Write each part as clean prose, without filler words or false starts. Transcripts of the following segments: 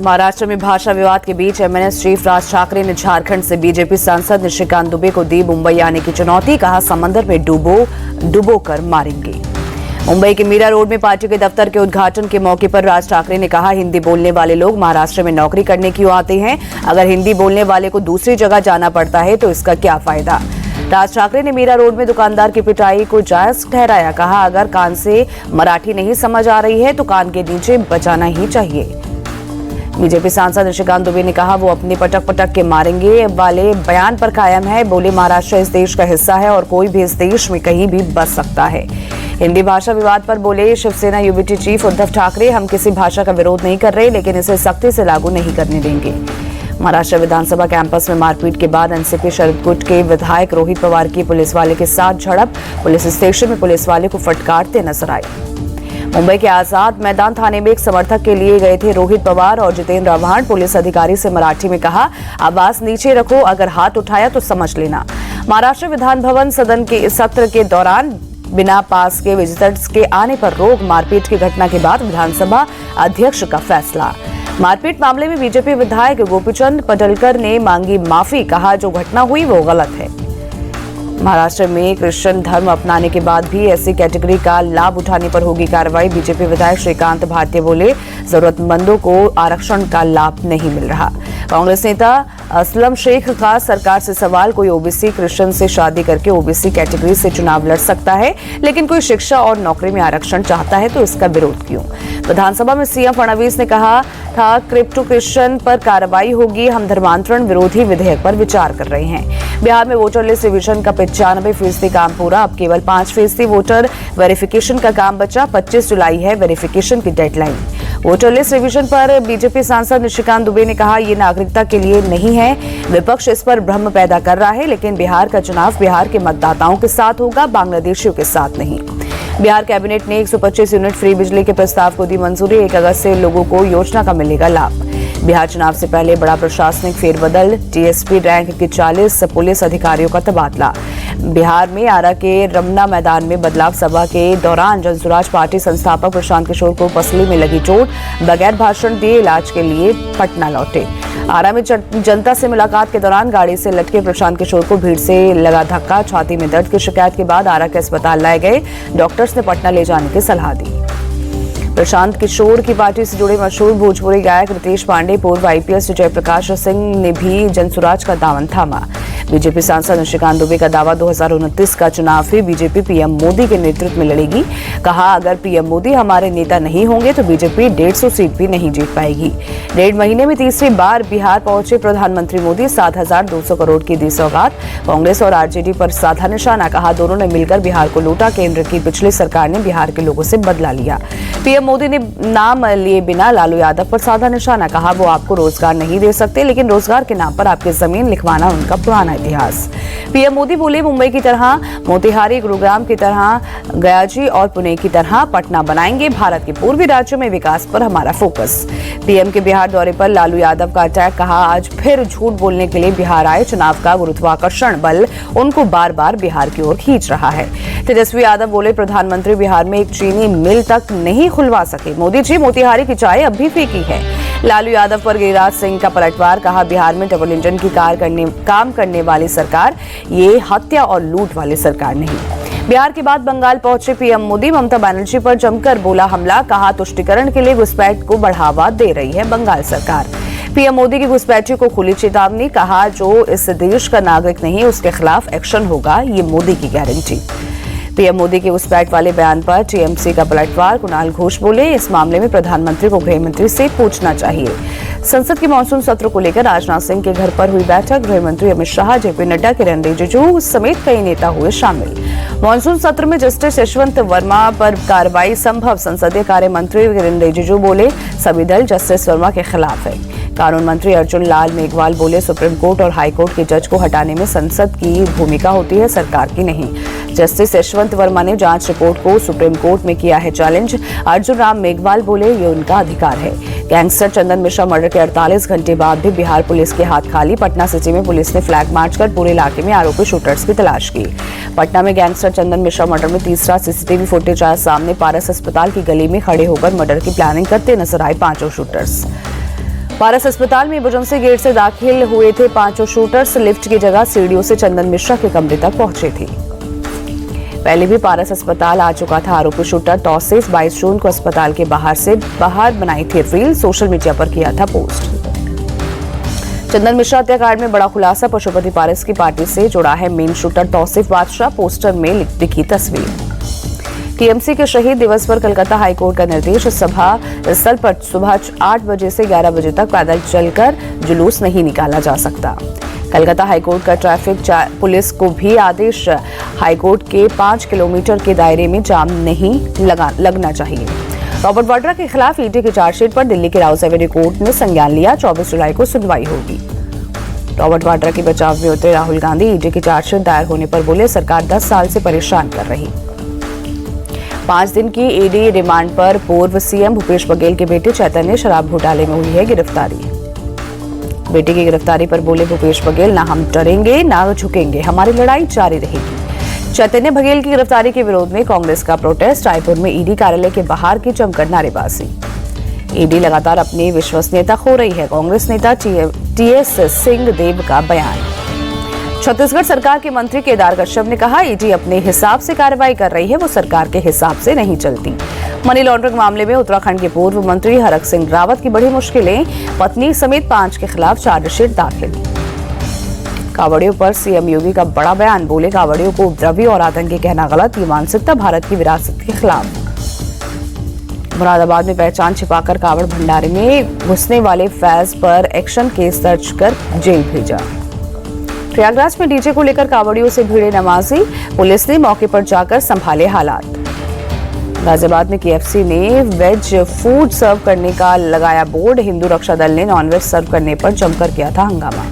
महाराष्ट्र में भाषा विवाद के बीच एमएनएस चीफ राज ठाकरे ने झारखंड से बीजेपी सांसद निशिकांत दुबे को दी मुंबई आने की चुनौती। कहा, समंदर में डुबो कर मारेंगे। मुंबई के मीरा रोड में पार्टी के दफ्तर के उद्घाटन के मौके पर राज ठाकरे ने कहा, हिंदी बोलने वाले लोग महाराष्ट्र में नौकरी करने क्यों आते हैं? अगर हिंदी बोलने वाले को दूसरी जगह जाना पड़ता है तो इसका क्या फायदा? राज ठाकरे ने मीरा रोड में दुकानदार की पिटाई को जायज ठहराया। कहा, अगर कान से मराठी नहीं समझ आ रही है तो कान के नीचे बचाना ही चाहिए। बीजेपी सांसद निशिकांत दुबे ने कहा, वो अपने पटक पटक के मारेंगे वाले बयान पर कायम है। बोले, महाराष्ट्र इस देश का हिस्सा है और कोई भी इस देश में कहीं भी बस सकता है। हिंदी भाषा विवाद पर बोले शिवसेना यूबीटी चीफ उद्धव ठाकरे, हम किसी भाषा का विरोध नहीं कर रहे, लेकिन इसे सख्ती से लागू नहीं करने देंगे। महाराष्ट्र विधानसभा कैंपस में मारपीट के बाद एनसीपी शरद गुट के विधायक रोहित पवार की पुलिस वाले के साथ झड़प। पुलिस स्टेशन में पुलिस वाले को फटकारते नजर आए। मुंबई के आजाद मैदान थाने में एक समर्थक के लिए गए थे रोहित पवार और जितेंद्र आव्हाड। पुलिस अधिकारी से मराठी में कहा, आवाज नीचे रखो, अगर हाथ उठाया तो समझ लेना। महाराष्ट्र विधान भवन सदन के सत्र के दौरान बिना पास के विजिटर्स के आने पर रोक। मारपीट की घटना के बाद विधानसभा अध्यक्ष का फैसला। मारपीट मामले में बीजेपी विधायक गोपीचंद पडलकर ने मांगी माफी। कहा, जो घटना हुई वो गलत है। महाराष्ट्र में क्रिश्चियन धर्म अपनाने के बाद भी ऐसी कैटेगरी का लाभ उठाने पर होगी कार्रवाई। बीजेपी विधायक श्रीकांत भारतीय बोले, जरूरतमंदों को आरक्षण का लाभ नहीं मिल रहा। कांग्रेस नेता असलम शेख का सरकार से सवाल, कोई ओबीसी क्रिश्चियन से शादी करके ओबीसी कैटेगरी से चुनाव लड़ सकता है, लेकिन कोई शिक्षा और नौकरी में आरक्षण चाहता है तो इसका विरोध क्यों? विधानसभा में सीएम फडणवीस ने कहा था, क्रिप्टो क्रिश्चियन पर कार्रवाई होगी। हम धर्मांतरण विरोधी विधेयक पर विचार कर रहे हैं। बिहार में वोटर लिस्ट रिवीजन का 95% काम पूरा। अब केवल 5% वोटर वेरिफिकेशन का काम बचा। 25 जुलाई है वेरिफिकेशन की डेडलाइन। वोटर लिस्ट रिवीजन पर बीजेपी सांसद निशिकांत दुबे ने कहा, ये नागरिकता के लिए नहीं है। विपक्ष इस पर भ्रम पैदा कर रहा है, लेकिन बिहार का चुनाव बिहार के मतदाताओं के साथ होगा, बांग्लादेशियों के साथ नहीं। बिहार कैबिनेट ने 125 यूनिट फ्री बिजली के प्रस्ताव को दी मंजूरी। 1 अगस्त से लोगों को योजना का मिलेगा लाभ। बिहार चुनाव से पहले बड़ा प्रशासनिक फेरबदल। टीएसपी रैंक के 40 पुलिस अधिकारियों का तबादला। बिहार में आरा के रमना मैदान में बदलाव सभा के दौरान जनसुराज पार्टी संस्थापक प्रशांत किशोर को पसली में लगी चोट। बगैर भाषण दिए इलाज के लिए पटना लौटे। आरा में जनता से मुलाकात के दौरान गाड़ी से लटके प्रशांत किशोर को भीड़ से लगा धक्का। छाती में दर्द की शिकायत के बाद आरा के अस्पताल लाए गए। डॉक्टर्स ने पटना ले जाने की सलाह दी। प्रशांत किशोर की पार्टी से जुड़े मशहूर भोजपुरी गायक रितेश पांडे, पूर्व आईपीएस जयप्रकाश सिंह ने भी जनसुराज का दामन थामा। बीजेपी सांसद निशिकांत दुबे का दावा, 2029 का चुनाव भी बीजेपी पीएम मोदी के नेतृत्व में लड़ेगी। कहा, अगर पीएम मोदी हमारे नेता नहीं होंगे तो बीजेपी 150 सीट भी नहीं जीत पाएगी। 1.5 महीने में तीसरी बार बिहार पहुंचे प्रधानमंत्री मोदी। 7,200 करोड़ की दी सौगात। कांग्रेस और आरजेडी पर साधा निशाना। कहा, दोनों ने मिलकर बिहार को लूटा। केंद्र की पिछली सरकार ने बिहार के लोगों से बदला लिया। पीएम मोदी ने नाम लिए बिना लालू यादव पर साधा निशाना। कहा, वो आपको रोजगार नहीं दे सकते, लेकिन रोजगार के नाम पर आपकी जमीन लिखवाना उनका पुराना इतिहास। पीएम मोदी बोले, मुंबई की तरह मोतिहारी, गुरुग्राम की तरह गयाजी और पुणे की तरह पटना बनाएंगे। भारत के पूर्वी राज्यों में विकास पर हमारा फोकस। पीएम के बिहार दौरे पर लालू यादव का अटैक। कहा, आज फिर झूठ बोलने के लिए बिहार आए। चुनाव का गुरुत्वाकर्षण बल उनको बार बार बिहार की ओर खींच रहा है। तेजस्वी यादव बोले, प्रधानमंत्री बिहार में एक चीनी मिल तक नहीं खुलवा सके। मोदी जी, मोतिहारी की चाय अब भी फीकी है। लालू यादव पर गिरिराज सिंह का पलटवार। कहा, बिहार में डबल इंजन की काम करने वाली सरकार, ये हत्या और लूट वाली सरकार नहीं। बिहार के बाद बंगाल पहुंचे पीएम मोदी। ममता बनर्जी पर जमकर बोला हमला। कहा, तुष्टिकरण के लिए घुसपैठ को बढ़ावा दे रही है बंगाल सरकार। पीएम मोदी की घुसपैठी को खुली चेतावनी। कहा, जो इस देश का नागरिक नहीं उसके खिलाफ एक्शन होगा, ये मोदी की गारंटी। पीएम मोदी के घुसपैठ वाले बयान पर टीएमसी का पलटवार। कुणाल घोष बोले, इस मामले में प्रधानमंत्री को गृह मंत्री से पूछना चाहिए। संसद के मानसून सत्र को लेकर राजनाथ सिंह के घर पर हुई बैठक। गृह मंत्री अमित शाह, जेपी नड्डा, किरण रिजिजू समेत कई नेता हुए शामिल। मानसून सत्र में जस्टिस यशवंत वर्मा पर कार्रवाई संभव। संसदीय कार्य मंत्री किरण रिजिजू बोले, सभी दल जस्टिस वर्मा के खिलाफ है। कानून मंत्री अर्जुन लाल मेघवाल बोले, सुप्रीम कोर्ट और हाई कोर्ट के जज को हटाने में संसद की भूमिका होती है, सरकार की नहीं। जस्टिस यशवंत वर्मा ने जांच रिपोर्ट को सुप्रीम कोर्ट में किया है चैलेंज। अर्जुन राम मेघवाल बोले, ये उनका अधिकार है। गैंगस्टर चंदन मिश्रा मर्डर के 48 घंटे बाद भी बिहार पुलिस के हाथ खाली। पटना सिटी में पुलिस ने फ्लैग मार्च कर पूरे इलाके में आरोपी शूटर्स की तलाश की। पटना में गैंगस्टर चंदन मिश्रा मर्डर में तीसरा सीसीटीवी फुटेज आया सामने। पारस अस्पताल की गली में खड़े होकर मर्डर की प्लानिंग करते नजर आए 5 शूटर्स। पारस अस्पताल में इमरजेंसी गेट से दाखिल हुए थे 5 शूटर्स। लिफ्ट की जगह सीढ़ियों से चंदन मिश्रा के कमरे तक पहुंचे थे। पहले भी पारस अस्पताल आ चुका था आरोपी शूटर तौसीफ। 22 जून को अस्पताल के बाहर बनाई थी रील, सोशल मीडिया पर किया था पोस्ट। चंदन मिश्रा हत्याकांड में बड़ा खुलासा, पशुपति पारस की पार्टी से जुड़ा है मेन शूटर तौसीफ बादशाह। पोस्टर में दिखी तस्वीर। टीएमसी के शहीद दिवस पर कलकत्ता हाईकोर्ट का निर्देश, सभा स्थल पर सुबह 8 बजे से 11 बजे तक पैदल चलकर जुलूस नहीं निकाला जा सकता। कलकत्ता हाईकोर्ट का ट्रैफिक पुलिस को भी आदेश, हाईकोर्ट के 5 किलोमीटर के दायरे में जाम नहीं लगना चाहिए। रॉबर्ट वाड्रा के खिलाफ ईडी की चार्जशीट पर दिल्ली के राउस एवेन्यू कोर्ट ने संज्ञान लिया। 24 जुलाई को सुनवाई होगी। रॉबर्ट वाड्रा के बचाव में उतरे राहुल गांधी। ईडी की चार्जशीट दायर होने पर बोले, सरकार 10 साल से परेशान कर रही। 5 दिन की ईडी रिमांड पर पूर्व सीएम भूपेश बघेल के बेटे चैतन्य शराब घोटाले में हुई है गिरफ्तारी। बेटे की गिरफ्तारी पर बोले भूपेश बघेल, ना हम डरेंगे ना झुकेंगे, हमारी लड़ाई जारी रहेगी। चैतन्य बघेल की गिरफ्तारी के विरोध में कांग्रेस का प्रोटेस्ट। रायपुर में ईडी कार्यालय के बाहर की जमकर नारेबाजी। ईडी लगातार अपनी विश्वसनीयता खो रही है, कांग्रेस नेता टीएस सिंहदेव का बयान। छत्तीसगढ़ सरकार के मंत्री केदार कश्यप ने कहा, ईडी अपने हिसाब से कार्रवाई कर रही है, वो सरकार के हिसाब से नहीं चलती। मनी लॉन्ड्रिंग मामले में उत्तराखंड के पूर्व मंत्री हरक सिंह रावत की बड़ी मुश्किलें, पत्नी समेत 5 के खिलाफ चार्जशीट दाखिल। कांवड़ियों पर सीएम योगी का बड़ा बयान, बोले कांवड़ियों को उपद्रवी और आतंकी कहना गलत, ये मानसिकता भारत की विरासत के खिलाफ। मुरादाबाद में पहचान छिपाकर कांवड़ भंडारे में घुसने वाले फैज पर एक्शन केस दर्ज कर जेल भेजा। प्रयागराज में डीजे को लेकर कांवड़ियों से भिड़े नमाजी, पुलिस ने मौके पर जाकर संभाले हालात। गाजियाबाद में केएफसी ने वेज फूड सर्व करने का लगाया बोर्ड, हिंदू रक्षा दल ने नॉनवेज सर्व करने पर जमकर किया था हंगामा।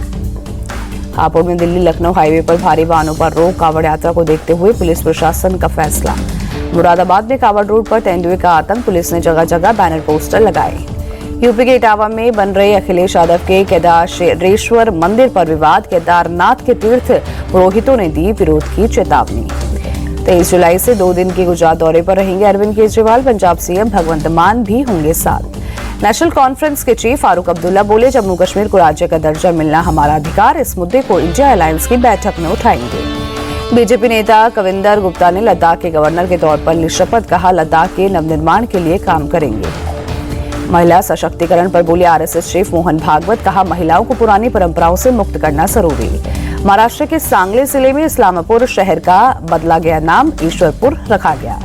हापुड़ में दिल्ली लखनऊ हाईवे पर भारी वाहनों पर रोक, कांवड़ यात्रा को देखते हुए पुलिस प्रशासन का फैसला। मुरादाबाद में कांवड़ रोड पर तेंदुए का आतंक, पुलिस ने जगह जगह बैनर पोस्टर लगाए। यूपी के इटावा में बन रहे अखिलेश यादव के केदारेश्वर मंदिर पर विवाद, केदारनाथ के तीर्थ पुरोहितों ने दी विरोध की चेतावनी। 23 जुलाई से 2 दिन के गुजरात दौरे पर रहेंगे अरविंद केजरीवाल। पंजाब सीएम भगवंत मान भी होंगे साथ। नेशनल कॉन्फ्रेंस के चीफ फारूक अब्दुल्ला बोले, जम्मू कश्मीर को राज्य का दर्जा मिलना हमारा अधिकार, इस मुद्दे को इंडिया अलायंस की बैठक में उठाएंगे। बीजेपी नेता कविंदर गुप्ता ने लद्दाख के गवर्नर के तौर पर ली शपथ, कहा लद्दाख के नवनिर्माण के लिए काम करेंगे। महिला सशक्तिकरण पर बोले आरएसएस चीफ मोहन भागवत, कहा महिलाओं को पुरानी परंपराओं से मुक्त करना जरूरी। महाराष्ट्र के सांगली जिले में इस्लामपुर शहर का बदला गया नाम, ईश्वरपुर रखा गया।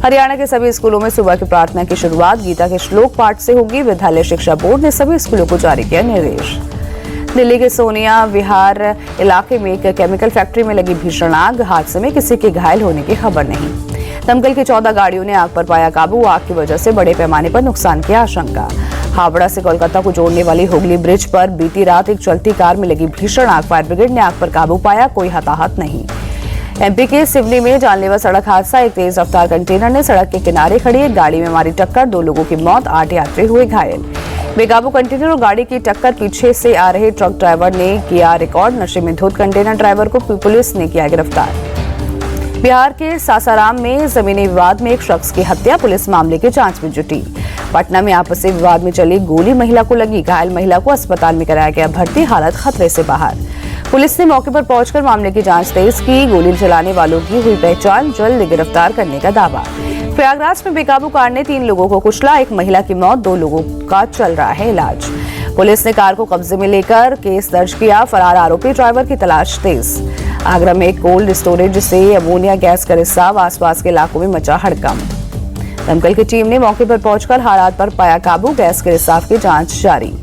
हरियाणा के सभी स्कूलों में सुबह की प्रार्थना की शुरुआत गीता के श्लोक पाठ से होगी। विद्यालय शिक्षा बोर्ड ने सभी स्कूलों को जारी किया निर्देश। दिल्ली के सोनिया विहार इलाके में एक केमिकल फैक्ट्री में लगी भीषण आग, हादसे में किसी के घायल होने की खबर नहीं। दमकल की 14 गाड़ियों ने आग पर पाया काबू, आग की वजह से बड़े पैमाने पर नुकसान की आशंका। हावड़ा से कोलकाता को जोड़ने वाली हुगली ब्रिज पर बीती रात एक चलती कार में लगी भीषण आग, फायर ब्रिगेड ने आग पर काबू पाया, कोई हताहत नहीं। एमपी के सिवनी में जानलेवा सड़क हादसा, एक तेज रफ्तार कंटेनर ने सड़क के किनारे खड़ी एक गाड़ी में मारी टक्कर, 2 लोगों की मौत, 8 यात्री हुए घायल। बेकाबू कंटेनर और गाड़ी की टक्कर, पीछे से आ रहे ट्रक ड्राइवर ने किया रिकॉर्ड, नशे में धुत कंटेनर ड्राइवर को पुलिस ने किया गिरफ्तार। बिहार के सासाराम में जमीनी विवाद में एक शख्स की हत्या, पुलिस मामले की जांच में जुटी। पटना में आपसी विवाद में चली गोली महिला को लगी, घायल महिला को अस्पताल में कराया गया भर्ती, हालत खतरे से बाहर। पुलिस ने मौके पर पहुंचकर मामले की जांच तेज की, गोली चलाने वालों की हुई पहचान, जल्द गिरफ्तार करने का दावा। प्रयागराज में बेकाबू कार ने 3 लोगों को कुचला, एक महिला की मौत, 2 लोगों का चल रहा है इलाज। पुलिस ने कार को कब्जे में लेकर केस दर्ज किया, फरार आरोपी ड्राइवर की तलाश तेज। आगरा में कोल्ड स्टोरेज से अमोनिया गैस का रिसाव, आसपास के इलाकों में मचा हड़कंप। दमकल की टीम ने मौके पर पहुंचकर हालात पर पाया काबू, गैस के रिसाव की जांच जारी।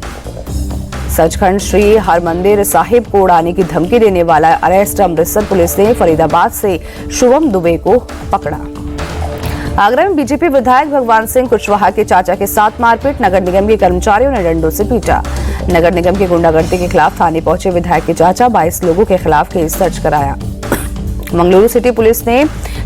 सचखंड श्री हरमंदिर साहिब को उड़ाने की धमकी देने वाला अरेस्ट, अमृतसर पुलिस ने फरीदाबाद से शुभम दुबे को पकड़ा। आगरा में बीजेपी विधायक भगवान सिंह कुशवाहा के चाचा के साथ मारपीट, नगर निगम के कर्मचारियों ने डंडों से पीटा। नगर निगम की गुंडागर्दी के खिलाफ थाने पहुंचे विधायक के चाचा, 22 लोगों के खिलाफ केस दर्ज कराया। मंगलुरु सिटी पुलिस ने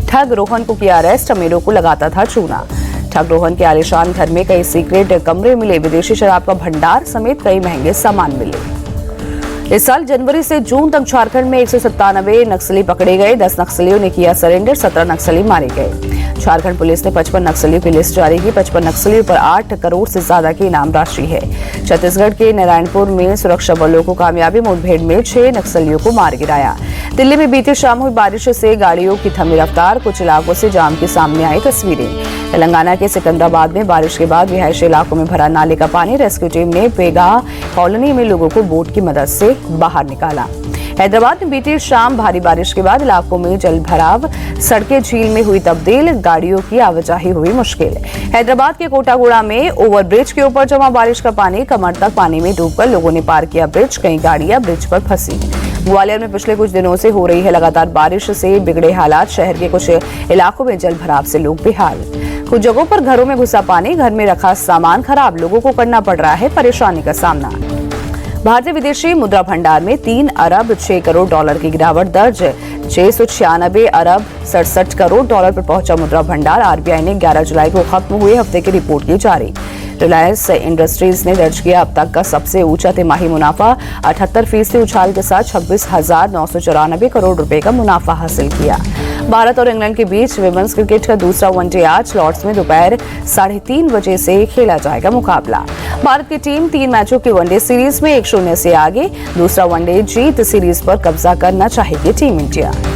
ठग रोहन को किया अरेस्ट, अमीरों को लगाता था चूना। ठग रोहन के आलीशान घर में कई सीक्रेट कमरे मिले, विदेशी शराब का भंडार समेत कई महंगे सामान मिले। इस साल जनवरी से जून तक झारखंड में 197 नक्सली पकड़े गए, 10 नक्सलियों ने किया सरेंडर, 17 नक्सली मारे गए। झारखंड पुलिस ने 55 नक्सलियों की लिस्ट जारी की। 55 नक्सलियों पर 8 करोड़ से ज्यादा की इनाम राशि है। छत्तीसगढ़ के नारायणपुर में सुरक्षा बलों को कामयाबी मुठभेड़ में 6 नक्सलियों को मार गिराया। दिल्ली में बीती शाम हुई बारिश से गाड़ियों की थमी रफ्तार, कुछ इलाकों से जाम की सामने आई तस्वीरें। तेलंगाना के सिकंदराबाद में बारिश के बाद रिहायशी इलाकों में भरा नाले का पानी। रेस्क्यू टीम ने पेगा कॉलोनी में लोगों को बोट की मदद से बाहर निकाला। हैदराबाद में बीती शाम भारी बारिश के बाद इलाकों में जल भराव, सड़कें झील में हुई तब्दील, गाड़ियों की आवाजाही हुई मुश्किल। हैदराबाद के कोटागुड़ा में ओवरब्रिज के ऊपर जमा बारिश का पानी, कमर तक पानी में डूबकर लोगों ने पार किया ब्रिज, कई गाड़ियां ब्रिज पर फंसी। ग्वालियर में पिछले कुछ दिनों से हो रही है लगातार बारिश से बिगड़े हालात, शहर के कुछ इलाकों में जल भराव से लोग बेहाल। कुछ जगहों पर घरों में घुसा पानी, घर में रखा सामान खराब, लोगों को करना पड़ रहा है परेशानी का सामना। भारतीय विदेशी मुद्रा भंडार में 3 अरब 6 करोड़ डॉलर की गिरावट दर्ज। 696 अरब 67 करोड़ डॉलर पर पहुंचा मुद्रा भंडार। आरबीआई ने 11 जुलाई को खत्म हुए हफ्ते की रिपोर्ट की जारी। रिलायंस इंडस्ट्रीज ने दर्ज किया अब तक का सबसे ऊंचा तिमाही मुनाफा। 78% उछाल के साथ 26,994 करोड़ रुपए का मुनाफा हासिल किया। भारत और इंग्लैंड के बीच विमेंस क्रिकेट का दूसरा वनडे आज लॉर्ड्स में दोपहर 3:30 बजे से खेला जाएगा मुकाबला। भारत की टीम 3 मैचों की वनडे सीरीज में 1-0 से आगे। दूसरा वनडे जीत सीरीज पर कब्जा करना चाहेगी टीम इंडिया।